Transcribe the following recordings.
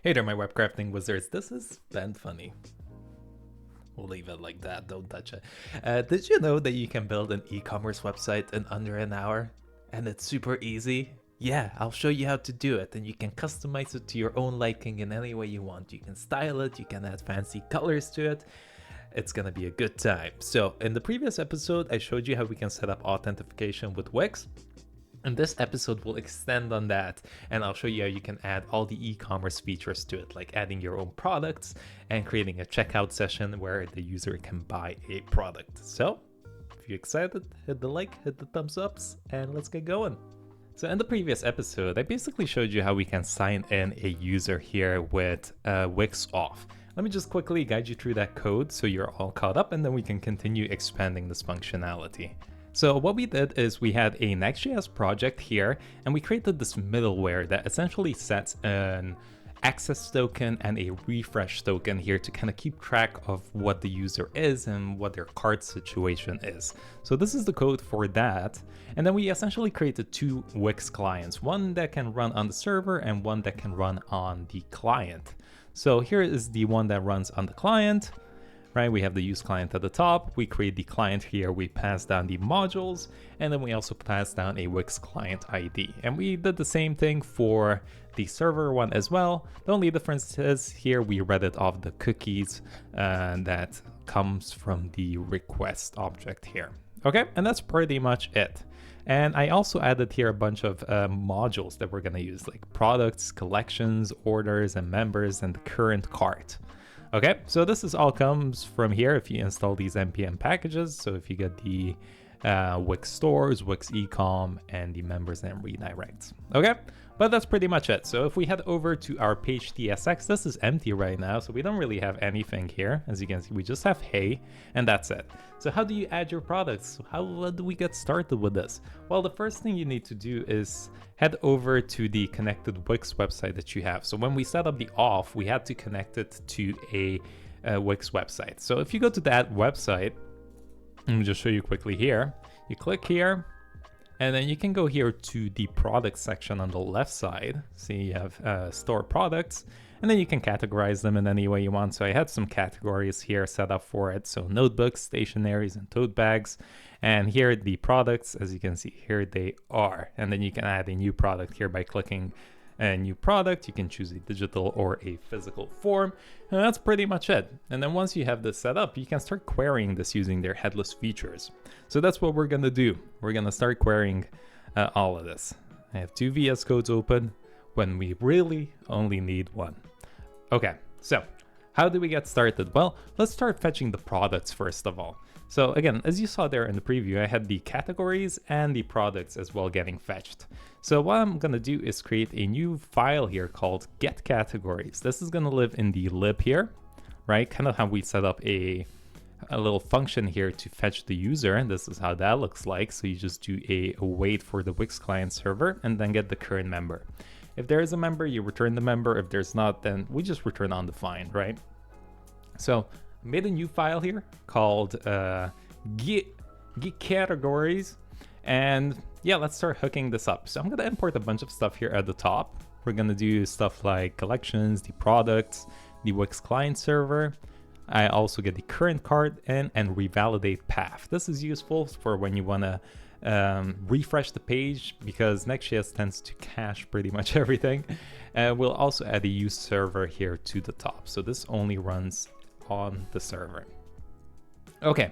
Hey there, my web crafting wizards. This is Ben Funny. We'll leave it like that, don't touch it. Did you know that you can build an e-commerce website in under an hour? And it's super easy? Yeah, I'll show you how to do it, and you can customize it to your own liking in any way you want. You can style it, you can add fancy colors to it. It's gonna be a good time. So in the previous episode, I showed you how we can set up authentication with Wix. And this episode will extend on that, and I'll show you how you can add all the e-commerce features to it, like adding your own products and creating a checkout session where the user can buy a product. So if you're excited, hit the like, hit the thumbs ups, and let's get going. So in the previous episode, I basically showed you how we can sign in a user here with Wix off. Let me just quickly guide you through that code so you're all caught up, and then we can continue expanding this functionality. So what we did is we had a Next.js project here, and we created this middleware that essentially sets an access token and a refresh token here to kind of keep track of what the user is and what their cart situation is. So this is the code for that. And then we essentially created two Wix clients, one that can run on the server and one that can run on the client. So here is the one that runs on the client. Right, we have the use client at the top, we create the client here, we pass down the modules, and then we also pass down a Wix client ID. And we did the same thing for the server one as well. The only difference is here we read it off the cookies that comes from the request object here. Okay, and that's pretty much it. And I also added here a bunch of modules that we're gonna use, like products, collections, orders, and members, and the current cart. Okay, so this is all comes from here if you install these npm packages. So if you get the Wix stores, Wix ecom, and the members and redirects. Okay, but that's pretty much it. So if we head over to our page tsx, this is empty right now, so we don't really have anything here. As you can see, we just have hey, and that's it. So how do you add your products? How do we get started with this? Well, the first thing you need to do is head over to the connected Wix website that you have. So when we set up the auth, we had to connect it to a Wix website. So if you go to that website, let me just show you quickly here. You click here, and then you can go here to the product section on the left side. See, you have store products, and then you can categorize them in any way you want. So I had some categories here set up for it. So notebooks, stationaries, and tote bags. And here the products, as you can see, here they are. And then you can add a new product here by clicking a new product. You can choose a digital or a physical form, and that's pretty much it. And then once you have this set up, you can start querying this using their headless features. So that's what we're gonna do. We're gonna start querying all of this. I have two VS codes open when we really only need one. Okay, so how do we get started? Well, let's start fetching the products first of all. So again, as you saw there in the preview, I had the categories and the products as well getting fetched. So what I'm gonna do is create a new file here called get categories. This is gonna live in the lib here, right? Kind of how we set up a little function here to fetch the user, and this is how that looks like. So you just do a wait for the Wix client server and then get the current member. If there is a member, you return the member. If there's not, then we just return undefined, right? So I made a new file here called get categories, and yeah, let's start hooking this up. So I'm gonna import a bunch of stuff here at the top. We're gonna do stuff like collections, the products, the Wix client server. I also get the current cart and revalidate path. This is useful for when you wanna refresh the page, because Next.js tends to cache pretty much everything. We'll also add a use server here to the top. So this only runs on the server. Okay,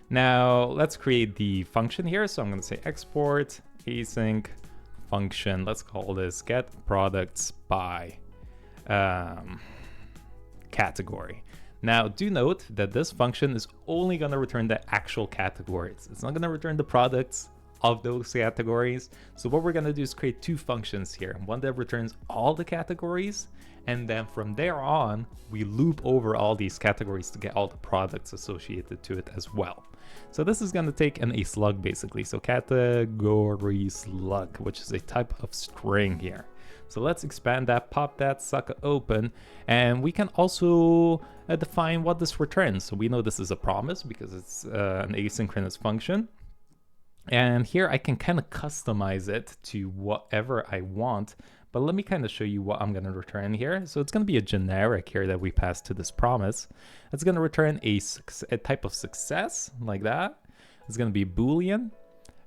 now let's create the function here. So I'm going to say export async function. Let's call this get products by category. Now do note that this function is only going to return the actual categories. It's not going to return the products of those categories. So what we're going to do is create two functions here. One that returns all the categories, and then from there on, we loop over all these categories to get all the products associated to it as well. So this is going to take a slug basically. So category slug, which is a type of string here. So let's expand that, pop that sucker open, and we can also define what this returns. So we know this is a promise because it's an asynchronous function. And here I can kind of customize it to whatever I want But let me kind of show you what I'm going to return here. So it's going to be a generic here that we pass to this promise. It's going to return a type of success like that. It's going to be Boolean.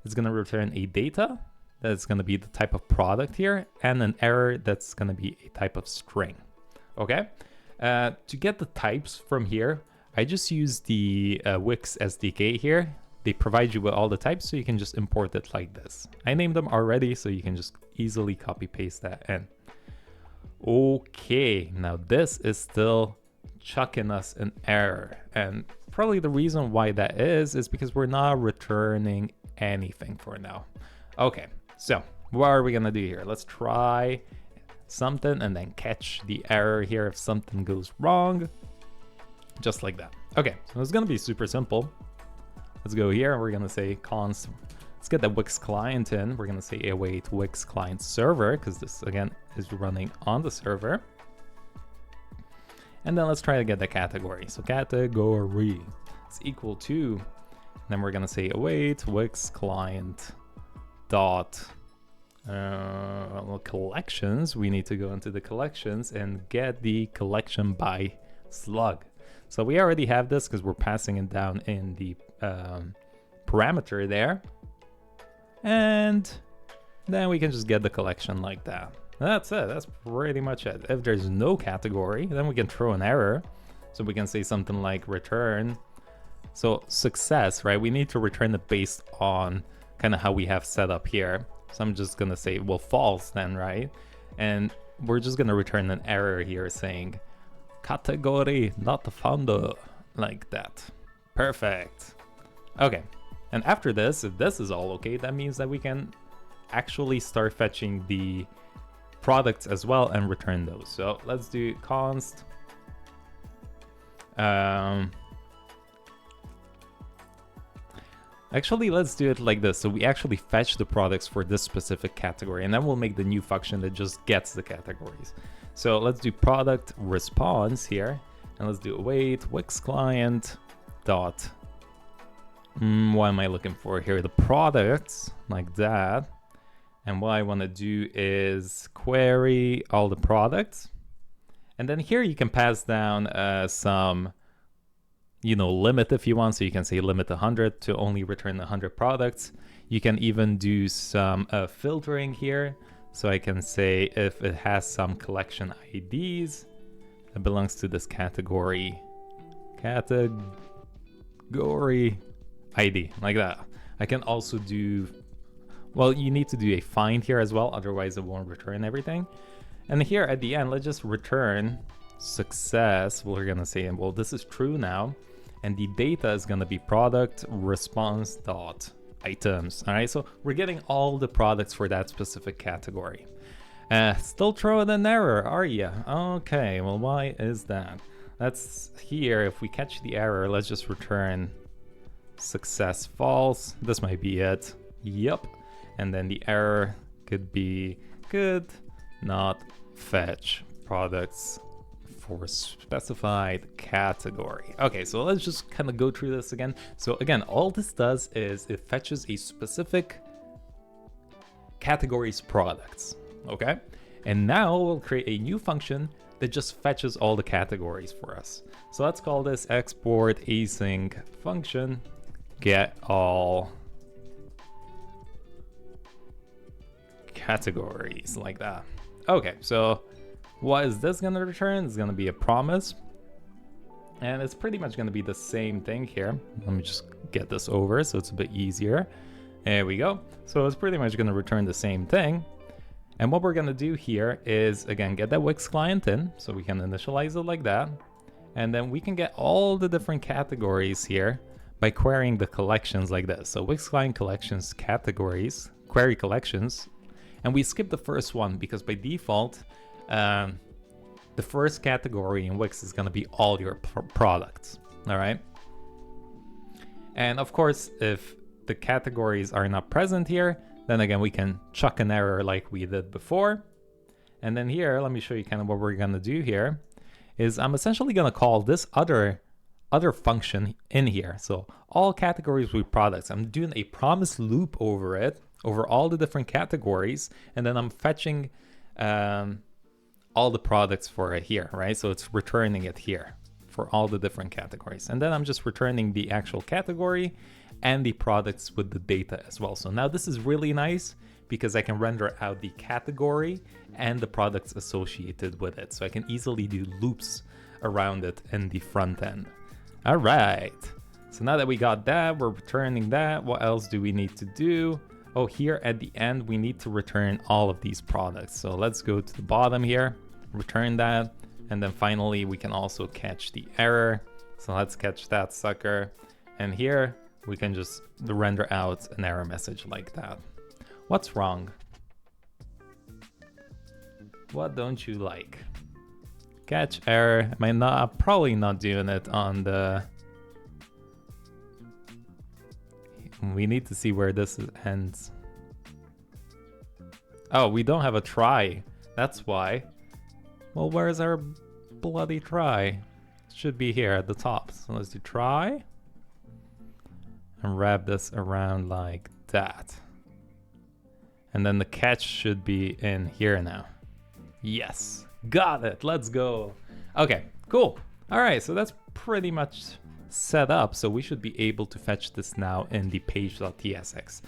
It's going to return a data. That's going to be the type of product here, and an error that's going to be a type of string. Okay. To get the types from here, I just use the Wix SDK here. They provide you with all the types, so you can just import it like this. I named them already, so you can just easily copy paste that in. Okay, now this is still chucking us an error, and probably the reason why that is because we're not returning anything for now. Okay, so what are we gonna do here? Let's try something and then catch the error here if something goes wrong, just like that. Okay, so it's gonna be super simple. Let's go here and we're gonna say const. Let's get the Wix client in. We're gonna say await Wix client server, because this again is running on the server. And then let's try to get the category. So category is equal to, then we're gonna say await Wix client dot collections. We need to go into the collections and get the collection by slug. So we already have this because we're passing it down in the parameter there. And then we can just get the collection like that. That's it. That's pretty much it. If there's no category, then we can throw an error. So we can say something like return. So success, right? We need to return it based on kind of how we have set up here. So I'm just going to say, well, false then, right? And we're just going to return an error here saying category not found, like that. Perfect. Okay. And after this, if this is all okay, that means that we can actually start fetching the products as well and return those. So let's do const. Actually, let's do it like this. So we actually fetch the products for this specific category, and then we'll make the new function that just gets the categories. So let's do product response here, and let's do await Wix client dot. What am I looking for here? The products, like that. And what I want to do is query all the products. And then here you can pass down some, limit if you want. So you can say limit 100 to only return 100 products. You can even do some filtering here. So I can say if it has some collection IDs that belongs to this category ID, like that. I can also do, well, you need to do a find here as well, otherwise it won't return everything. And here at the end, let's just return success. We're gonna say, well, this is true now, and the data is gonna be product response dot items. All right, so we're getting all the products for that specific category. Still throwing an error, are you? Okay, well, why is that? That's here. If we catch the error, let's just return success false. This might be it. Yep. And then the error could be could not fetch products for specified category. Okay, so let's just kind of go through this again. So again, all this does is it fetches a specific category's products. Okay, and now we'll create a new function that just fetches all the categories for us. So let's call this export async function get all categories, like that. Okay, so what is this gonna return? It's gonna be a promise, and it's pretty much gonna be the same thing here. Let me just get this over so it's a bit easier. There we go. So it's pretty much gonna return the same thing. And what we're gonna do here is, again, get that Wix client in, so we can initialize it like that. And then we can get all the different categories here by querying the collections like this. So Wix client collections categories, query collections. And we skip the first one because by default, the first category in Wix is gonna be all your products, all right? And of course, if the categories are not present here, then again, we can chuck an error like we did before. And then here, let me show you kind of what we're gonna do here, is I'm essentially gonna call this other function in here. So all categories with products, I'm doing a promise loop over it, over all the different categories, and then I'm fetching all the products for it here, right? So it's returning it here for all the different categories. And then I'm just returning the actual category and the products with the data as well. So now this is really nice because I can render out the category and the products associated with it. So I can easily do loops around it in the front end. All right. So now that we got that, we're returning that. What else do we need to do? Oh, here at the end, we need to return all of these products. So let's go to the bottom here, return that. And then finally, we can also catch the error. So let's catch that sucker. And here we can just render out an error message like that. What's wrong? What don't you like? Catch error. I'm probably not doing it on the... We need to see where this ends. Oh, we don't have a try. That's why. Well, where's our bloody try? It should be here at the top. So let's do try. And wrap this around like that. And then the catch should be in here now. Yes, got it. Let's go. Okay, cool. All right, so that's pretty much set up. So we should be able to fetch this now in the page.tsx.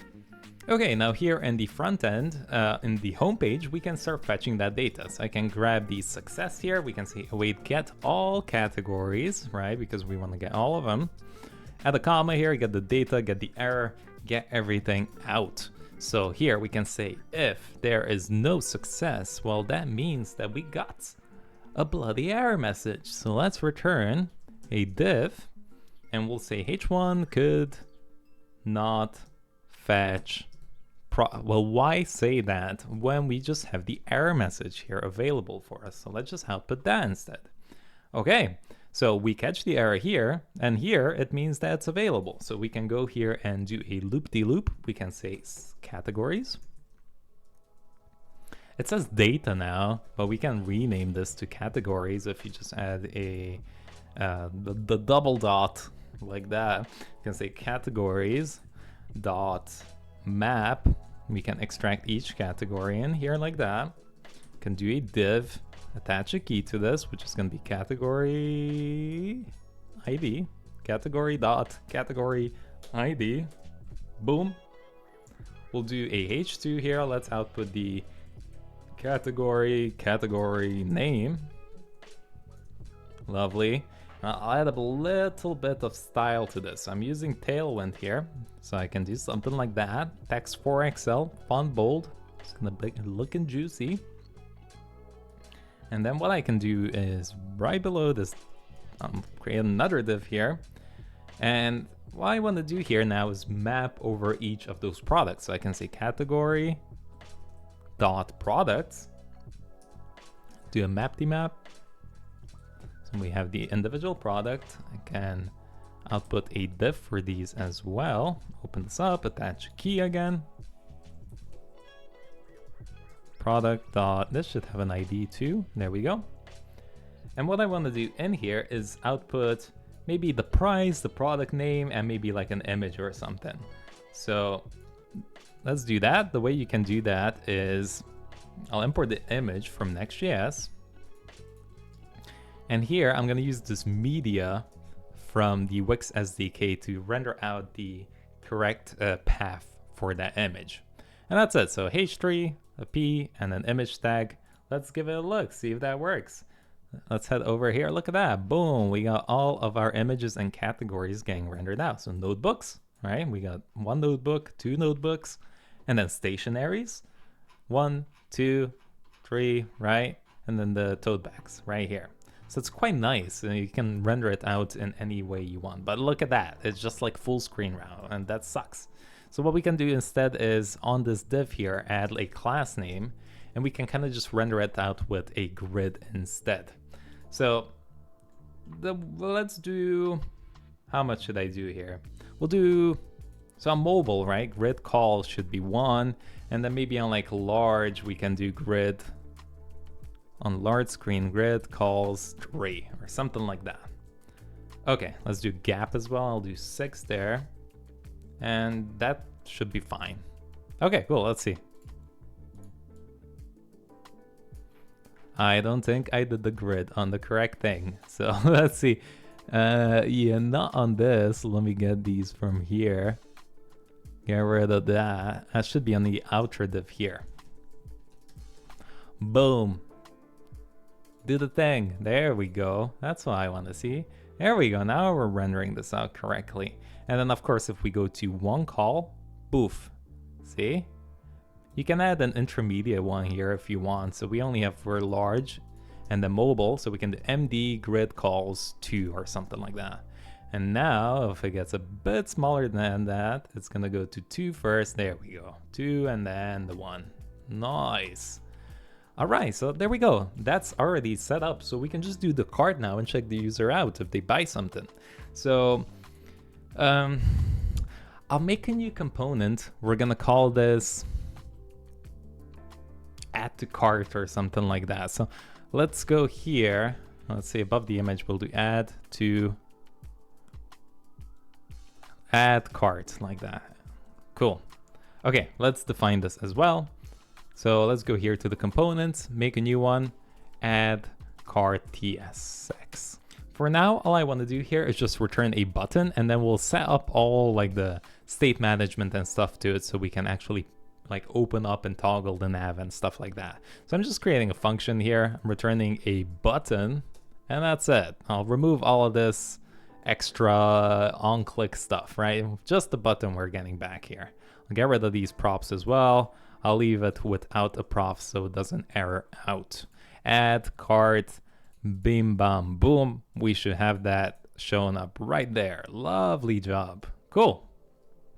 Okay, now here in the front end, in the home page, we can start fetching that data. So I can grab the success here. We can say await get all categories, right? Because we want to get all of them. Add a comma here, get the data, get the error, get everything out. So here we can say if there is no success, well, that means that we got a bloody error message. So let's return a div and we'll say h1 could not fetch. Well, why say that when we just have the error message here available for us? So let's just output that instead. Okay, so we catch the error here, and here it means that it's available. So we can go here and do a loop-de-loop. We can say categories. It says data now, but we can rename this to categories if you just add a the double dot like that. You can say categories dot map. We can extract each category in here like that. Can do a div, attach a key to this, which is going to be category ID, category dot category ID. Boom. We'll do a h2 here. Let's output the category name. Lovely. I'll add a little bit of style to this. I'm using Tailwind here, so I can do something like that. Text 4XL, font bold. It's gonna be looking juicy. And then what I can do is right below this, create another div here. And what I want to do here now is map over each of those products. So I can say category dot products. Do a map-de-map. So we have the individual product. I can output a div for these as well. Open this up, attach a key again. Product dot, this should have an ID too. There we go. And what I want to do in here is output maybe the price, the product name, and maybe like an image or something. So let's do that. The way you can do that is I'll import the image from Next.js. And here I'm going to use this media from the Wix SDK to render out the correct path for that image. And that's it. So h3, a p, and an image tag. Let's give it a look, see if that works. Let's head over here. Look at that. Boom. We got all of our images and categories getting rendered out. So notebooks, right? We got one notebook, two notebooks, and then stationaries. 1, 2, 3, right? And then the tote bags right here. So it's quite nice. You can render it out in any way you want. But look at that. It's just like full screen now, and that sucks. So what we can do instead is on this div here, add a class name, and we can kind of just render it out with a grid instead. So let's do, how much should I do here? We'll do, so on mobile, right? Grid call should be 1, and then maybe on like large, we can do grid, on large screen grid calls 3 or something like that. Okay, let's do gap as well. I'll do 6 there, and that should be fine. Okay, cool, let's see. I don't think I did the grid on the correct thing. So let's see. Yeah, not on this. Let me get these from here. Get rid of that. That should be on the outer div here. Boom. Do the thing. There we go. That's what I want to see. There we go. Now we're rendering this out correctly. And then of course, if we go to one call, boof. See? You can add an intermediate one here if you want. So we only have for large and the mobile. So we can do MD grid calls 2 or something like that. And now if it gets a bit smaller than that, it's going to go to 2 first. There we go. 2 and then the 1. Nice. All right, so there we go. That's already set up. So we can just do the cart now and check the user out if they buy something. So I'll make a new component. We're going to call this add to cart or something like that. So let's go here. Let's say above the image, we'll do add cart like that. Cool. Okay, let's define this as well. So let's go here to the components, make a new one, add cart tsx. For now, all I want to do here is just return a button, and then we'll set up all like the state management and stuff to it so we can actually like open up and toggle the nav and stuff like that. So I'm just creating a function here. I'm returning a button, and that's it. I'll remove all of this extra on-click stuff, right? Just the button we're getting back here. I'll get rid of these props as well. I'll leave it without a prop so it doesn't error out. Add cart, bim bam boom. We should have that showing up right there. Lovely job. Cool.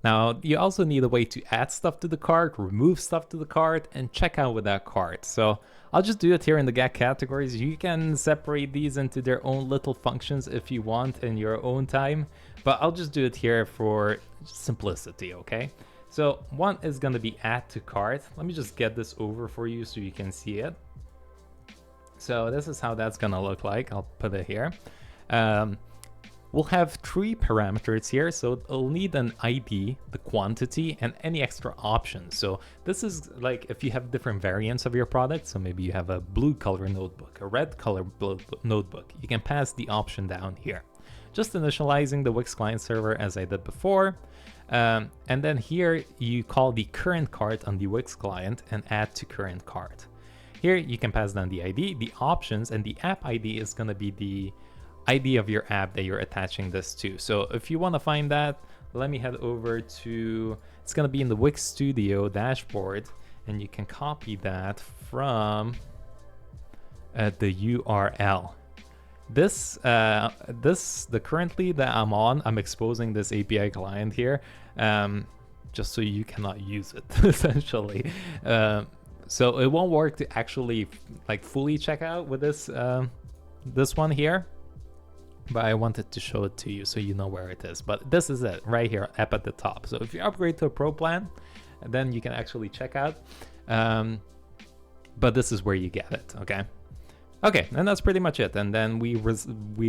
Now you also need a way to add stuff to the cart, remove stuff to the cart, and check out with that cart. So I'll just do it here in the get categories. You can separate these into their own little functions if you want in your own time, but I'll just do it here for simplicity, okay? So one is going to be add to cart. Let me just get this over for you so you can see it. So this is how that's going to look like. I'll put it here. We'll have 3 parameters here. So it'll need an ID, the quantity, and any extra options. So this is like if you have different variants of your product. So maybe you have a blue color notebook, a red color notebook. You can pass the option down here. Just initializing the Wix client server as I did before. And then here you call the current cart on the Wix client and add to current cart. Here you can pass down the ID, the options, and the app ID is going to be the ID of your app that you're attaching this to. So if you want to find that, let me head over to, it's going to be in the Wix Studio dashboard, and you can copy that from the URL. The currently that I'm on, I'm exposing this API client here, just so you cannot use it essentially. So it won't work to actually like fully check out with this this one here, but I wanted to show it to you so you know where it is. But this is it right here up at the top. So if you upgrade to a pro plan, then you can actually check out. But this is where you get it, okay? Okay, and that's pretty much it. And then we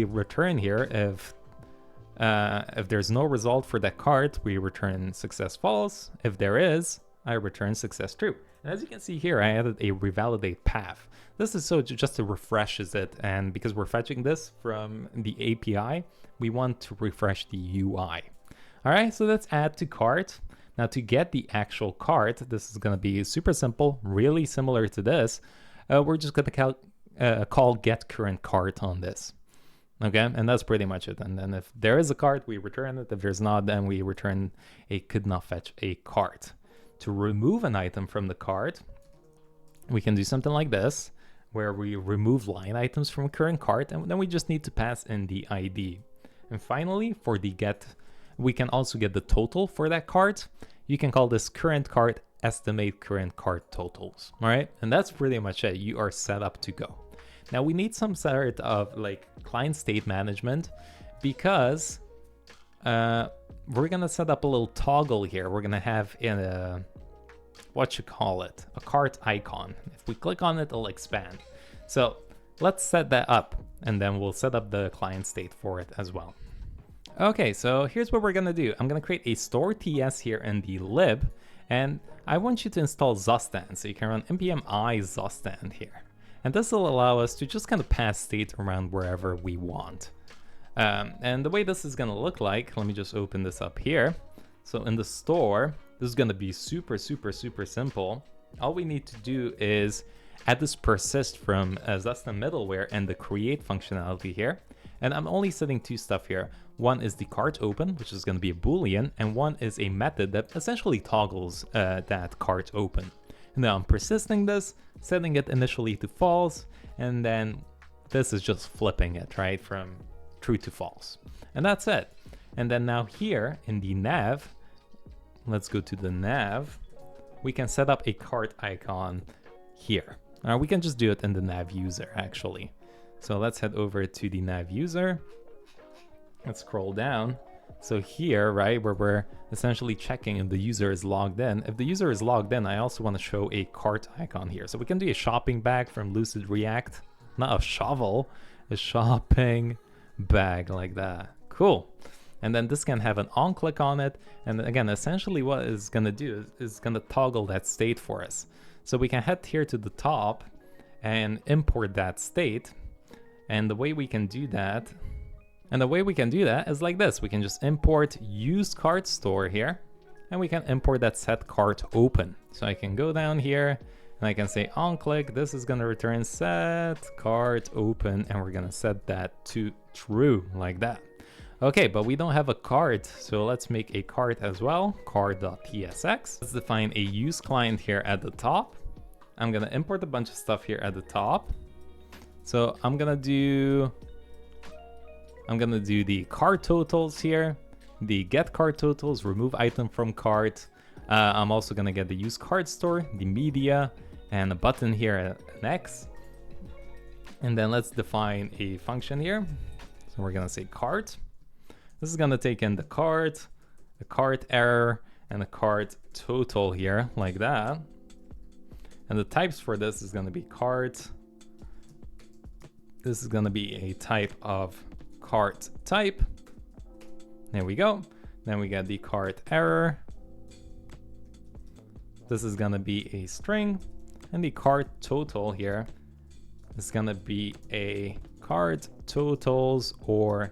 return here if there's no result for that cart, we return success false. If there is, I return success true. And as you can see here, I added a revalidate path. This is so just to refreshes it, and because we're fetching this from the API, we want to refresh the UI. All right, so let's add to cart. Now to get the actual cart, this is going to be super simple, really similar to this. We're just going to call get current cart on this. Okay, and that's pretty much it. And then if there is a cart, we return it. If there's not, then we return a could not fetch a cart. To remove an item from the cart, we can do something like this, where we remove line items from current cart, and then we just need to pass in the ID. And finally, for the get, we can also get the total for that cart. You can call this current cart estimate current cart totals. All right, and that's pretty much it. You are set up to go. Now we need some sort of like client state management, because we're gonna set up a little toggle here. We're gonna have in a, what you call it, a cart icon. If we click on it, it'll expand. So let's set that up, and then we'll set up the client state for it as well. Okay, so here's what we're gonna do. I'm gonna create a store TS here in the lib, and I want you to install Zustand. So you can run npm I Zustand here. And this will allow us to just kind of pass state around wherever we want. And the way this is going to look like, let me just open this up here. So in the store, this is going to be super simple. All we need to do is add this persist from as that's the middleware and the create functionality here. And I'm only setting two stuff here. One is the cart open, which is going to be a boolean, and one is a method that essentially toggles that cart open. And then I'm persisting this, setting it initially to false, and then this is just flipping it, right, from true to false. And that's it. And then now here in the nav, let's go to the nav, we can set up a cart icon here. We can just do it in the nav user actually. So let's head over to the nav user. Let's scroll down. So here, right, where we're essentially checking if the user is logged in. If the user is logged in, I also want to show a cart icon here. So we can do a shopping bag from Lucid React, not a shovel, a shopping bag like that. Cool. And then this can have an on click on it. And again, essentially what it's going to do is going to toggle that state for us. So we can head here to the top and import that state. And the way we can do that, is like this. We can just import use cart store here, and we can import that set cart open. So I can go down here and I can say on click, this is going to return set cart open, and we're going to set that to true like that. Okay, but we don't have a cart, so let's make a cart as well, cart.tsx. Let's define a use client here at the top. I'm gonna import a bunch of stuff here at the top. So I'm gonna do the cart totals here, the get cart totals, remove item from cart. I'm also gonna get the use cart store, the media, and a button here, an X. And then let's define a function here. So we're gonna say cart. This is gonna take in the cart error, and the cart total here, like that. And the types for this is gonna be cart. This is gonna be a type of cart type. There we go. Then we get the cart error. This is gonna be a string, and the cart total here is gonna be a cart totals or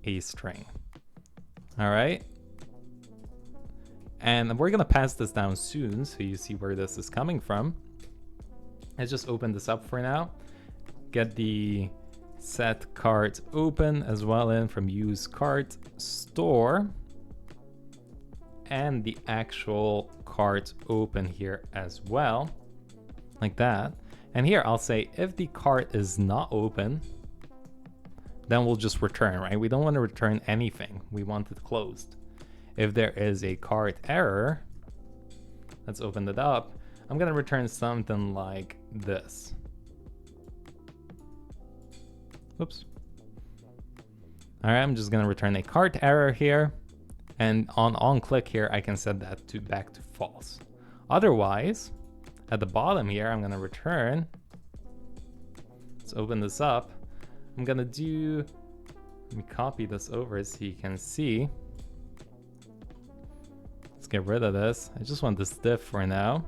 a string. All right. And we're gonna pass this down soon, so you see where this is coming from. Let's just open this up for now. Get the set cart open as well in from use cart store, and the actual cart open here as well, like that. And here I'll say if the cart is not open, then we'll just return, right? We don't want to return anything. We want it closed. If there is a cart error, let's open it up. I'm gonna return something like this. Oops. All right, I'm just gonna return a cart error here. And on click here, I can set that to back to false. Otherwise, at the bottom here, I'm gonna return. Let's open this up. I'm gonna do, let me copy this over so you can see. Let's get rid of this. I just want this div for now.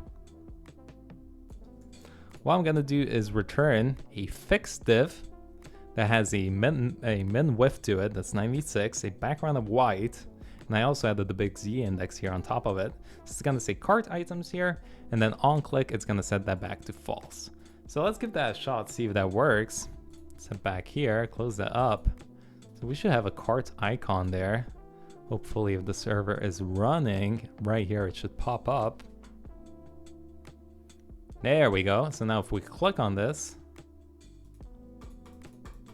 What I'm gonna do is return a fixed div that has a min width to it, that's 96, a background of white, and I also added the big Z index here on top of it. So it's gonna say cart items here, and then on click, it's gonna set that back to false. So let's give that a shot, see if that works. Set back here, close that up. So we should have a cart icon there. Hopefully if the server is running, right here it should pop up. There we go. So now if we click on this,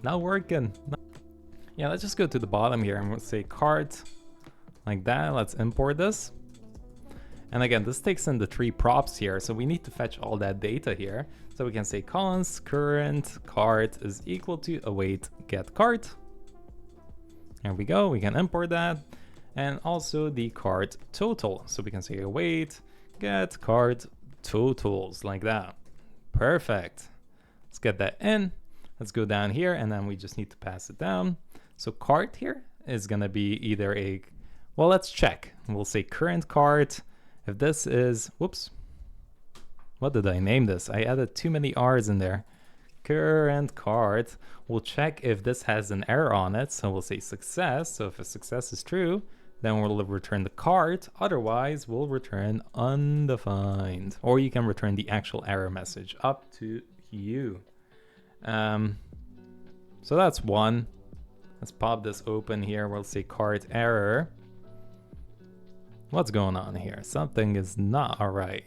not working. Yeah, let's just go to the bottom here and we'll say cart, like that. Let's import this. And again, this takes in the 3 props here, so we need to fetch all that data here. So we can say const current cart is equal to await get cart. There we go, we can import that. And also the cart total. So we can say await get cart totals, like that. Perfect. Let's get that in. Let's go down here, and then we just need to pass it down. So cart here is gonna be either a, well, let's check. We'll say current cart. If this is, whoops. What did I name this? I added too many R's in there. Current cart. We'll check if this has an error on it. So we'll say success. So if a success is true, then we'll return the cart. Otherwise, we'll return undefined. Or you can return the actual error message. Up to you. So that's one. Let's pop this open here. We'll say cart error. What's going on here? Something is not all right.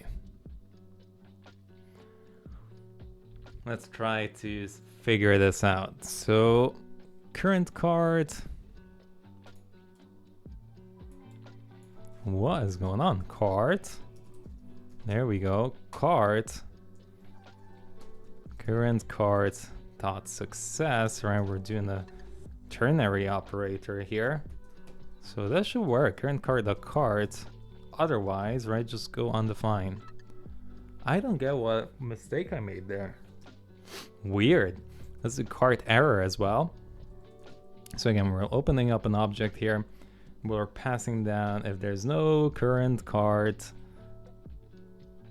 Let's try to figure this out. So current cart. What is going on? Cart. There we go. Cart. Current cart dot success. Right, we're doing the ternary operator here. So that should work. Current cart dot cart. Otherwise, right, just go undefined. I don't get what mistake I made there. Weird. That's a cart error as well. So again, we're opening up an object here. We're passing down if there's no current cart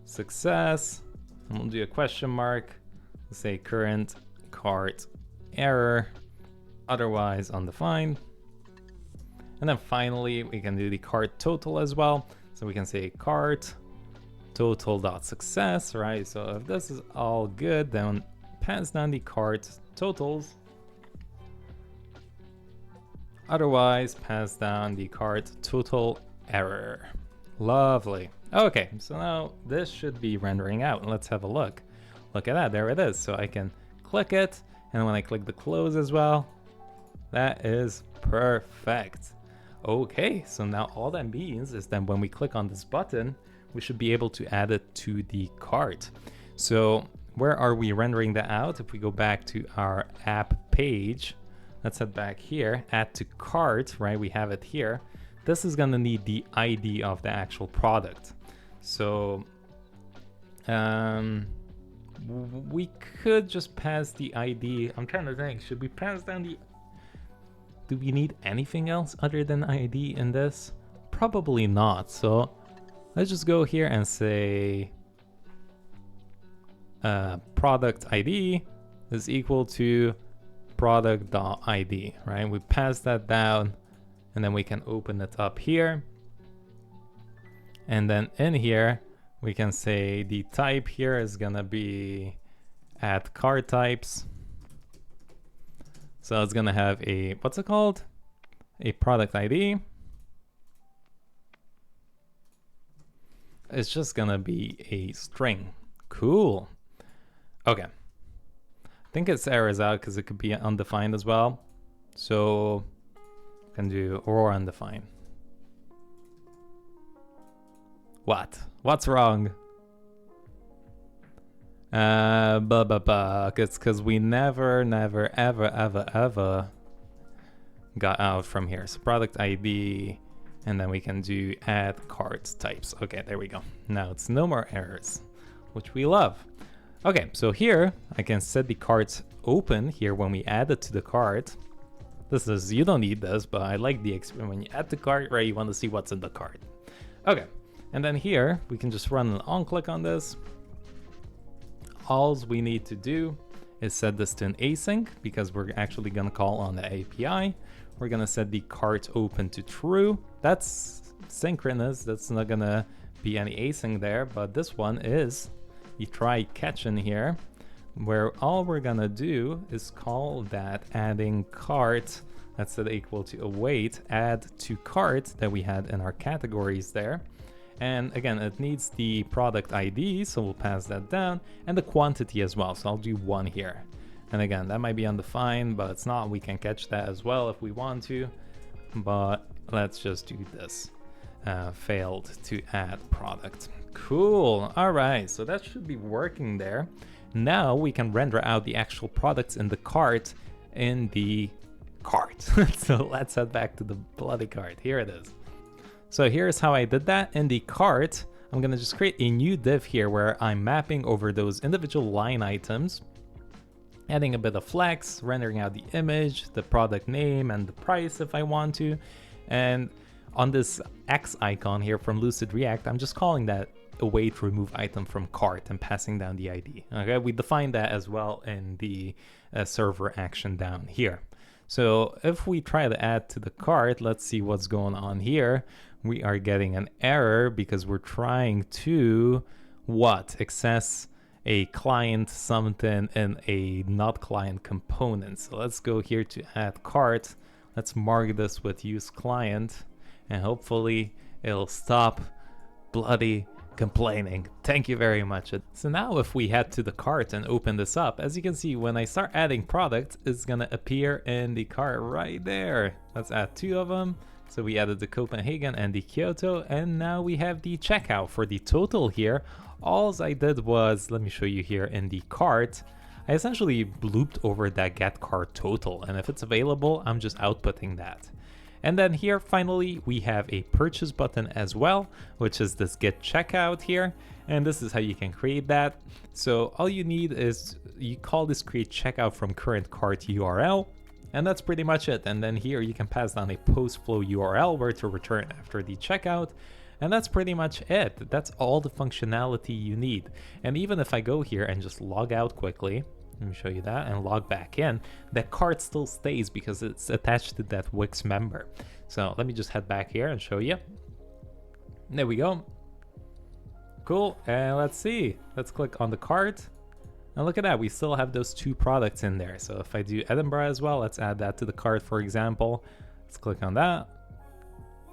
success. And we'll do a question mark. We'll say current cart error. Otherwise undefined. And then finally, we can do the cart total as well. So we can say cart total dot success, right? So if this is all good, then pass down the cart totals. Otherwise, pass down the cart total error. Lovely. Okay, so now this should be rendering out. Let's have a look. Look at that, there it is. So I can click it, and when I click the close as well, that is perfect. Okay, so now all that means is that when we click on this button, we should be able to add it to the cart. So where are we rendering that out? If we go back to our app page, let's head back here, add to cart, right? We have it here. This is gonna need the ID of the actual product. So we could just pass the ID. I'm trying to think, should we pass down the... Do we need anything else other than ID in this? Probably not. So let's just go here and say product ID is equal to product.id, right? We pass that down and then we can open it up here. And then in here, we can say the type here is gonna be add cart types. So it's gonna have a, what's it called? A product ID. It's just gonna be a string. Cool. Okay. I think its error is out because it could be undefined as well. So we can do or undefined. What? What's wrong? It's because we never, ever got out from here. So product ID, and then we can do add cart types. Okay, there we go. Now it's no more errors, which we love. Okay, so here I can set the cart open here when we add it to the cart. This is, you don't need this, but I like the experience. When you add the cart, right, you want to see what's in the cart. Okay, and then here we can just run an on click on this. All we need to do is set this to an async because we're actually going to call on the API. We're going to set the cart open to true. That's synchronous. That's not going to be any async there, but this one is. You try catch in here, where all we're going to do is call that adding cart. That's set equal to await add to cart that we had in our categories there. And again, it needs the product ID, so we'll pass that down, and the quantity as well. So I'll do 1 here. And again, that might be undefined, but it's not. We can catch that as well if we want to. But let's just do this. Failed to add product. Cool. All right, so that should be working there. Now we can render out the actual products in the cart in the cart. So let's head back to the bloody cart. Here it is. So here's how I did that. In the cart, I'm gonna just create a new div here where I'm mapping over those individual line items, adding a bit of flex, rendering out the image, the product name, and the price if I want to. And on this X icon here from Lucid React, I'm just calling that way to remove item from cart and passing down the ID. Okay, we define that as well in the server action down here. So if we try to add to the cart, let's see what's going on here. We are getting an error because we're trying to access a client something in a not client component. So let's go here to add cart. Let's mark this with use client, and hopefully it'll stop bloody complaining. Thank you very much. So now if we head to the cart and open this up, as you can see, when I start adding products, it's gonna appear in the cart right there. Let's add 2 of them. So we added the Copenhagen and the Kyoto, and now we have the checkout for the total here. All I did was, let me show you here in the cart, I essentially looped over that get cart total, and if it's available, I'm just outputting that. And then here, finally, we have a purchase button as well, which is this get checkout here. And this is how you can create that. So all you need is, you call this create checkout from current cart URL, and that's pretty much it. And then here you can pass down a post flow URL where to return after the checkout. And that's pretty much it. That's all the functionality you need. And even if I go here and just log out quickly, let me show you that, and log back in, the cart still stays because it's attached to that Wix member. So let me just head back here and show you. There we go. Cool, and let's see. Let's click on the cart. And look at that, we still have those 2 products in there. So if I do Edinburgh as well, let's add that to the cart, for example. Let's click on that.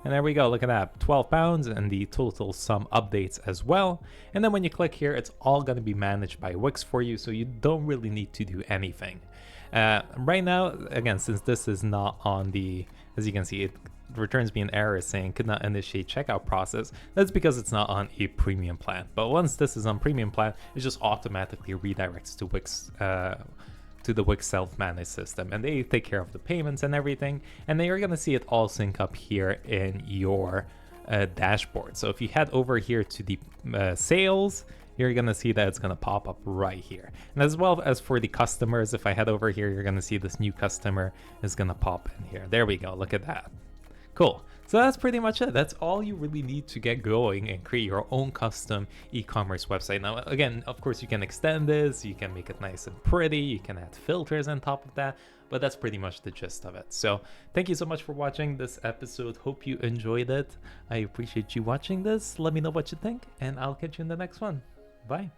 And there we go, look at that, 12 pounds, and the total sum updates as well. And then when you click here, it's all gonna be managed by Wix for you, so you don't really need to do anything. Right now, again, since this is not on the, as you can see, it returns me an error saying could not initiate checkout process. That's because it's not on a premium plan. But once this is on premium plan, it just automatically redirects to Wix, to the Wix self-managed system, and they take care of the payments and everything, and then you're gonna see it all sync up here in your dashboard. So if you head over here to the sales, you're gonna see that it's gonna pop up right here. And as well as for the customers, if I head over here, you're gonna see this new customer is gonna pop in here. There we go, look at that. Cool. So that's pretty much it. That's all you really need to get going and create your own custom e-commerce website. Now, again, of course, you can extend this, you can make it nice and pretty, you can add filters on top of that, but that's pretty much the gist of it. So thank you so much for watching this episode. Hope you enjoyed it. I appreciate you watching this. Let me know what you think, and I'll catch you in the next one. Bye.